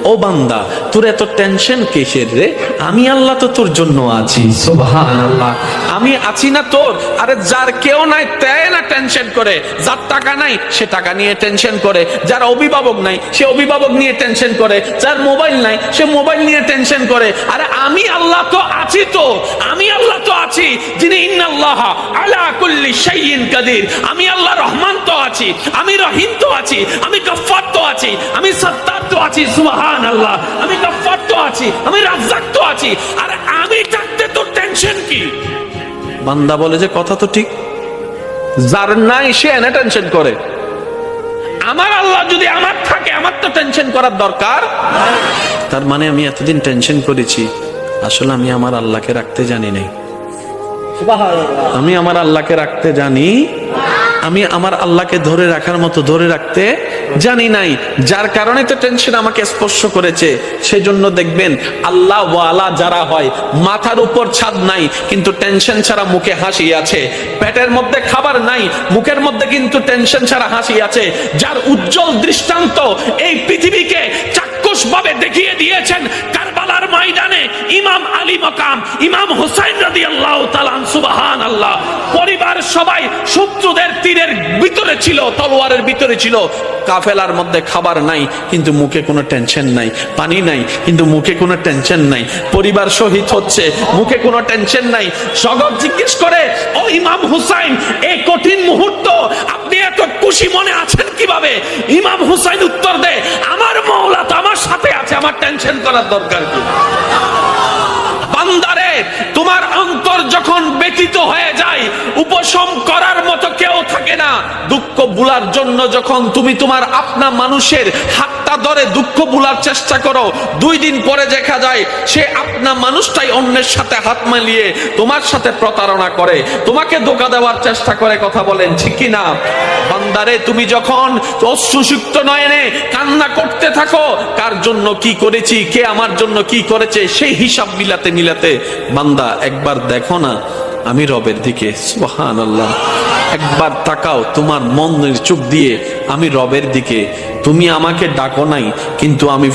ও বান্দা, তোর এত টেনশন কিসের রে? আমি আল্লাহ তো তোর জন্য আছি। সুবহানাল্লাহ। আমি আছি না তোর? আরে যার কেউ নাই তাই না টেনশন করে, যার টাকা নাই সে টাকা নিয়ে টেনশন করে, যার অভিভাবক নাই সে অভিভাবক নিয়ে টেনশন করে, যার মোবাইল নাই সে মোবাইল নিয়ে টেনশন করে। আরে আমি আল্লাহ তো আছি, তো আমি আল্লাহ তো আছি যিনি ইন্নাল্লাহ আলা কুল্লি শাইইন কাদির। আমি আল্লাহ রহমান তো আছি, আমি রহিম তো আছি, আমি গফফার তো আছি, আমি সত্তার তো আছি। সুবহানাল্লাহ। আমি গফফার তো আছি, আমি রাজ্জাক তো আছি। আরে আমি থাকতে তোর টেনশন কি? বান্দা বলে যে কথা তো ঠিক, যার নাই সে এনে টেনশন করে। আমার আল্লাহ যদি আমার থাকে, আমার তো টেনশন করার দরকার। তার মানে আমি এতদিন টেনশন করেছি, আসলে আমি আমার আল্লাহকে রাখতে জানি নাই। আমি আমার আল্লাহকে রাখতে জানি, আমি আমার আল্লাহকে ধরে রাখার মতো ধরে রাখতে জানি নাই, যার কারণে তো টেনশন আমাকে স্পর্শ করেছে। সেজন্য দেখবেন আল্লাহ ওয়ালা যারা হয়, মাথার উপর ছাদ নাই কিন্তু টেনশন ছাড়া মুখে হাসি আছে, পেটের মধ্যে খাবার নাই মুখের মধ্যে কিন্তু টেনশন ছাড়া হাসি আছে, যার উজ্জ্বল দৃষ্টান্ত এই পৃথিবীকে চাক্ষুষ ভাবে দেখিয়ে দিয়েছেন কারবালার ময়দানে ইমাম আলী মাকাম ইমাম হুসাইন রাদিয়াল্লাহু তাআলা। সুবহানাল্লাহ। পরিবার সবাই শত্রুদের তীরের ভিতরে ছিল, তলোয়ারের ভিতরে ছিল, কাফেলার মধ্যে খাবার নাই কিন্তু মুখে কোনো টেনশন নাই, পানি নাই কিন্তু মুখে কোনো টেনশন নাই, পরিবার শহীদ হচ্ছে মুখে কোনো টেনশন নাই। জগৎ জিজ্ঞেস করে, ও ইমাম হুসাইন, এই কঠিন মুহূর্ত আপনি এত খুশি মনে আছেন কিভাবে? ইমাম হুসাইন উত্তর দেয়, আমার মাওলা তো আমার সাথে আছে, আমার টেনশন করার দরকার কি? বান্দারে, তোমার অন্তর যখন ব্যতীত হয়ে যায়, উপশম করার মতো কেউ থাকে না। দুঃখ ভুলার জন্য যখন তুমি তোমার আপনা মানুষের হাতটা ধরে দুঃখ ভুলার চেষ্টা করো, 2 দিন পরে দেখা যায় সে আপনা মানুষটাই অন্যের সাথে হাত মিলিয়ে তোমার সাথে প্রতারণা করে, তোমাকে ধোঁকা দেওয়ার চেষ্টা করে। কথা বলেন ঠিক কি না? বান্দারে, তুমি যখন অশ্রুসিক্ত নয়নে কান্না করতে থাকো, কার জন্য কি করেছি, কে আমার জন্য কি করেছে, সেই হিসাব মিলাতে মিলাতে বান্দা একবার দেখো না আমি রবের দিকে। সুবহানাল্লাহ। একবার তাকাও তোমার মনের চোখ দিয়ে আমি রবের দিকে। তুমি আমাকে ডাকো নাই কিন্তু আমি